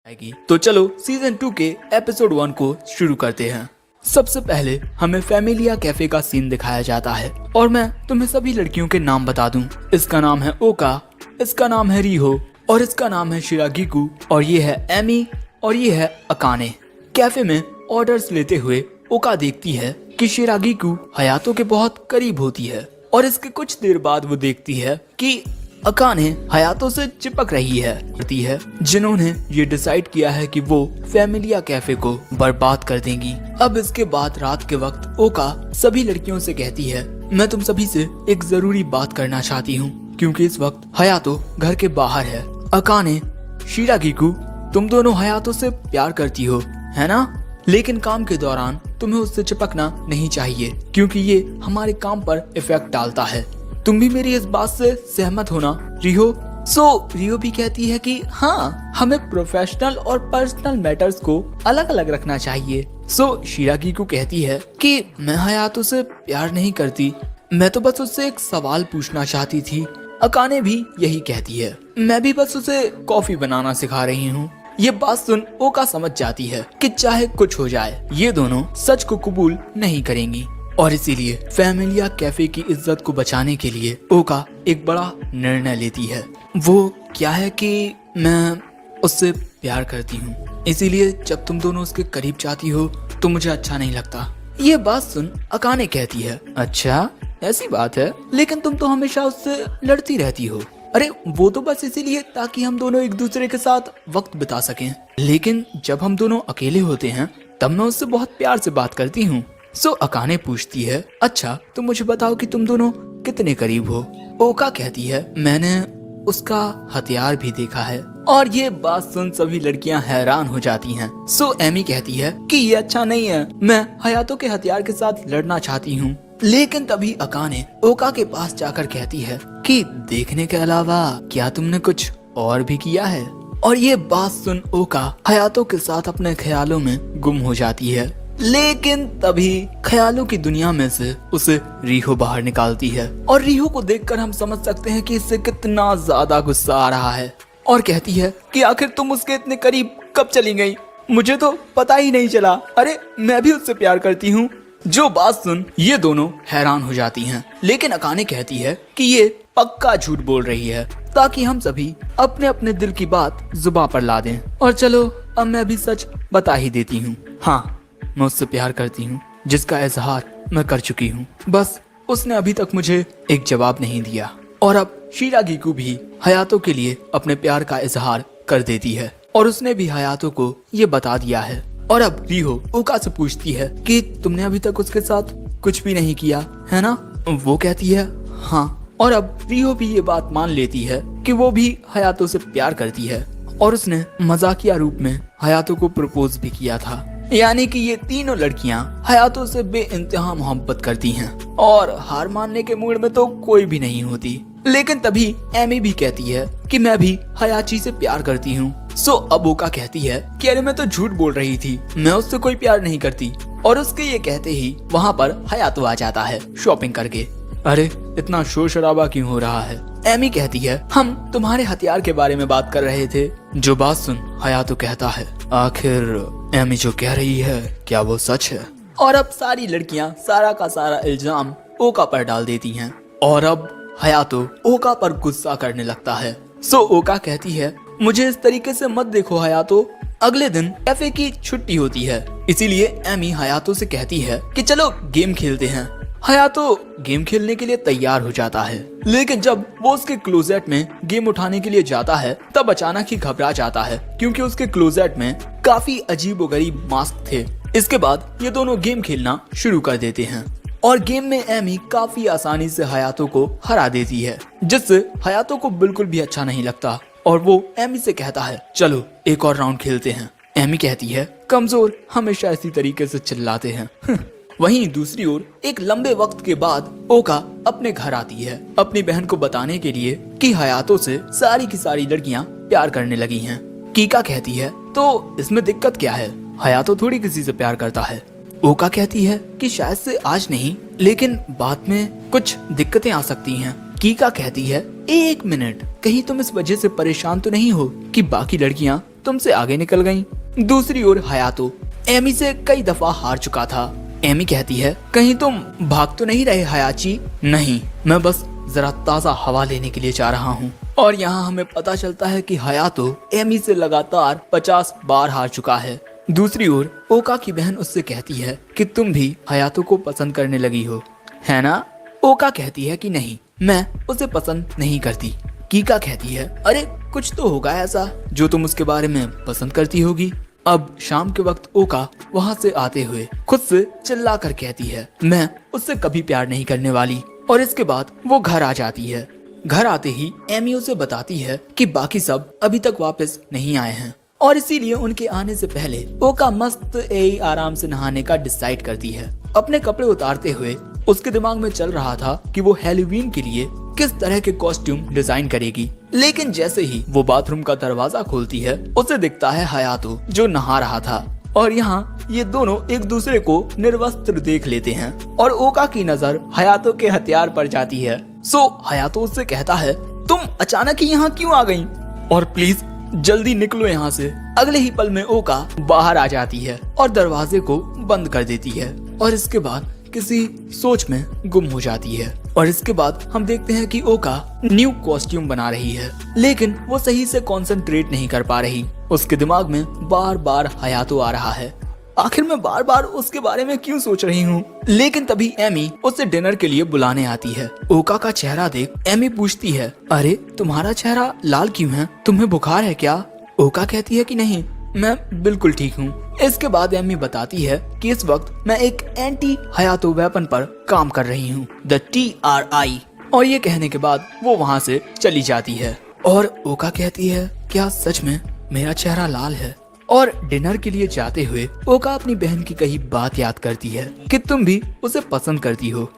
आएगी। तो चलो सीजन 2 के एपिसोड 1 को शुरू करते हैं। सबसे पहले हमें फैमिलिया कैफे का सीन दिखाया जाता है और मैं तुम्हें सभी लड़कियों के नाम बता दूं। इसका नाम है ओका, इसका नाम है रिहो और इसका नाम है शिरागिकू और ये है एमी और ये है अकाने। कैफे में ऑर्डर्स लेते हुए ओका देखती है कि शिरागिकू हयातो के बहुत करीब होती है और इसके कुछ देर बाद वो देखती है कि अकाने हयातो से चिपक रही है जिन्होंने ये डिसाइड किया है कि वो फैमिलिया कैफे को बर्बाद कर देंगी। अब इसके बाद रात के वक्त ओका सभी लड़कियों से कहती है, मैं तुम सभी से एक जरूरी बात करना चाहती हूँ क्योंकि इस वक्त हयातो घर के बाहर है। अकाने, शिरागिकू, तुम दोनों हयातो से प्यार करती हो, है ना? लेकिन काम के दौरान तुम्हें उससे चिपकना नहीं चाहिए क्योंकि ये हमारे काम पर इफेक्ट डालता है। तुम भी मेरी इस बात से सहमत हो ना, रिहो? रिहो भी कहती है कि हाँ, हमें प्रोफेशनल और पर्सनल मैटर्स को अलग अलग रखना चाहिए। शिरागिकू कहती है कि मैं हयातो से प्यार नहीं करती, मैं तो बस उससे एक सवाल पूछना चाहती थी। अकाने भी यही कहती है, मैं भी बस उसे कॉफी बनाना सिखा रही हूँ। ये बात सुन ओका समझ जाती है कि चाहे कुछ हो जाए ये दोनों सच को कबूल नहीं करेंगी और इसीलिए फैमिलिया कैफे की इज्जत को बचाने के लिए ओका एक बड़ा निर्णय लेती है। वो क्या है कि मैं उससे प्यार करती हूँ, इसीलिए जब तुम दोनों उसके करीब जाती हो तो मुझे अच्छा नहीं लगता। ये बात सुन अकाने कहती है, अच्छा ऐसी बात है, लेकिन तुम तो हमेशा उससे लड़ती रहती हो। अरे वो तो बस इसीलिए ताकि हम दोनों एक दूसरे के साथ वक्त बिता सकें, लेकिन जब हम दोनों अकेले होते हैं तब मैं उससे बहुत प्यार से बात करती हूँ। अकाने पूछती है, अच्छा तो मुझे बताओ कि तुम दोनों कितने करीब हो? ओका कहती है, मैंने उसका हथियार भी देखा है। और ये बात सुन सभी लड़कियां हैरान हो जाती हैं। एमी कहती है कि ये अच्छा नहीं है, मैं हयातो के हथियार के साथ लड़ना चाहती हूँ। लेकिन तभी अकाने ओका के पास जाकर कहती है कि देखने के अलावा क्या तुमने कुछ और भी किया है? और ये बात सुन ओका हयातो के साथ अपने ख्यालों में गुम हो जाती है। लेकिन तभी ख्यालों की दुनिया में से उसे रिहो बाहर निकालती है और रिहो को देखकर हम समझ सकते हैं कि इससे कितना ज्यादा गुस्सा आ रहा है और कहती है कि आखिर तुम उसके इतने करीब कब चली गई? मुझे तो पता ही नहीं चला। अरे मैं भी उससे प्यार करती हूँ। जो बात सुन ये दोनों हैरान हो जाती हैं, लेकिन अकाने कहती है कि ये पक्का झूठ बोल रही है ताकि हम सभी अपने अपने दिल की बात जुबान पर ला दें। और चलो अब मैं भी सच बता ही देती हूँ, हाँ मैं उससे प्यार करती हूँ, जिसका इजहार मैं कर चुकी हूँ। बस उसने अभी तक मुझे एक जवाब नहीं दिया। और अब शिरागिकू भी हयातो के लिए अपने प्यार का इजहार कर देती है और उसने भी हयातो को ये बता दिया है। और अब रिहो ओका से पूछती है कि तुमने अभी तक उसके साथ कुछ भी नहीं किया है ना? वो कहती है हाँ। और अब रिहो भी ये बात मान लेती है कि वो भी हयातो से प्यार करती है और उसने मजाकिया रूप में हयातो को प्रपोज भी किया था। यानी कि ये तीनों लड़कियां हयातो से बेइंतहा मोहब्बत करती हैं और हार मानने के मूड में तो कोई भी नहीं होती। लेकिन तभी एमी भी कहती है कि मैं भी हयाची से प्यार करती हूँ। अब ओका कहती है कि अरे मैं तो झूठ बोल रही थी, मैं उससे कोई प्यार नहीं करती। और उसके ये कहते ही वहाँ पर हयातो आ जाता है शॉपिंग करके। अरे इतना शोर शराबा क्यों हो रहा है? एमी कहती है, हम तुम्हारे हथियार के बारे में बात कर रहे थे। जो बात सुन हयातो कहता है, आखिर एमी जो कह रही है क्या वो सच है? और अब सारी लड़कियां सारा का सारा इल्जाम ओका पर डाल देती हैं और अब हयातो ओका पर गुस्सा करने लगता है। ओका कहती है, मुझे इस तरीके से मत देखो हयातो, अगले दिन कैफे की छुट्टी होती है, इसीलिए एमी हयातो से कहती है कि चलो गेम खेलते हैं। हयातो गेम खेलने के लिए तैयार हो जाता है, लेकिन जब वो उसके क्लोजेट में गेम उठाने के लिए जाता है तब अचानक ही घबरा जाता है क्योंकि उसके क्लोजेट में काफी अजीबोगरीब मास्क थे। इसके बाद ये दोनों गेम खेलना शुरू कर देते हैं और गेम में एमी काफी आसानी से हयातो को हरा देती है, जिससे हयातो को बिल्कुल भी अच्छा नहीं लगता और वो एमी से कहता है, चलो एक और राउंड खेलते हैं। एमी कहती है, कमजोर हमेशा इसी तरीके से चिल्लाते हैं। वहीं दूसरी ओर एक लंबे वक्त के बाद ओका अपने घर आती है अपनी बहन को बताने के लिए कि हयातो से सारी की सारी लड़कियां प्यार करने लगी हैं। कीका कहती है, तो इसमें दिक्कत क्या है? हयातो थोड़ी किसी से प्यार करता है। ओका कहती है कि शायद से आज नहीं, लेकिन बाद में कुछ दिक्कतें आ सकती हैं। कीका कहती है, एक मिनट, कहीं तुम इस वजह से परेशान तो नहीं हो कि बाकी लड़कियां तुमसे आगे निकल गईं। दूसरी ओर हयातो एमी से कई दफा हार चुका था। एमी कहती है, कहीं तुम भाग तो नहीं रहे हयाची? नहीं, मैं बस जरा ताज़ा हवा लेने के लिए जा रहा हूँ। और यहाँ हमें पता चलता है कि हयातो एमी से लगातार 50 बार हार चुका है। दूसरी ओर ओका की बहन उससे कहती है कि तुम भी हयातो को पसंद करने लगी हो, है ना? ओका कहती है कि नहीं, मैं उसे पसंद नहीं करती। कीका कहती है, अरे कुछ तो होगा ऐसा जो तुम उसके बारे में पसंद करती होगी। अब शाम के वक्त ओका वहाँ से आते हुए खुद से चिल्ला कर कहती है, मैं उससे कभी प्यार नहीं करने वाली। और इसके बाद वो घर आ जाती है। घर आते ही एमी उसे बताती है कि बाकी सब अभी तक वापस नहीं आए हैं और इसीलिए उनके आने से पहले ओका मस्त आराम से नहाने का डिसाइड करती है। अपने कपड़े उतारते हुए उसके दिमाग में चल रहा था कि वो हैलोवीन के लिए किस तरह के कॉस्ट्यूम डिजाइन करेगी। लेकिन जैसे ही वो बाथरूम का दरवाजा खोलती है उसे दिखता है हयातो जो नहा रहा था। और यहाँ ये दोनों एक दूसरे को निर्वस्त्र देख लेते हैं और ओका की नजर हयातो के हथियार पर जाती है। हयातो उससे कहता है, तुम अचानक ही यहाँ क्यों आ गई? और प्लीज जल्दी निकलो यहाँ से। अगले ही पल में ओका बाहर आ जाती है और दरवाजे को बंद कर देती है और इसके बाद किसी सोच में गुम हो जाती है। और इसके बाद हम देखते हैं कि ओका न्यू कॉस्ट्यूम बना रही है, लेकिन वो सही से कंसंट्रेट नहीं कर पा रही। उसके दिमाग में बार बार हयातो आ रहा है। आखिर मैं बार बार उसके बारे में क्यों सोच रही हूँ? लेकिन तभी एमी उसे डिनर के लिए बुलाने आती है। ओका का चेहरा देख एमी पूछती है, अरे तुम्हारा चेहरा लाल क्यों है? तुम्हें बुखार है क्या? ओका कहती है कि नहीं, मैं बिल्कुल ठीक हूँ। इसके बाद एमी बताती है कि इस वक्त मैं एक एंटी हयातो वेपन पर काम कर रही हूँ, द TRI। और ये कहने के बाद वो वहाँ से चली जाती है। और ओका कहती है, क्या सच में मेरा चेहरा लाल है? और डिनर के लिए जाते हुए ओका अपनी बहन की कही बात याद करती है कि तुम भी उसे पसंद करती हो।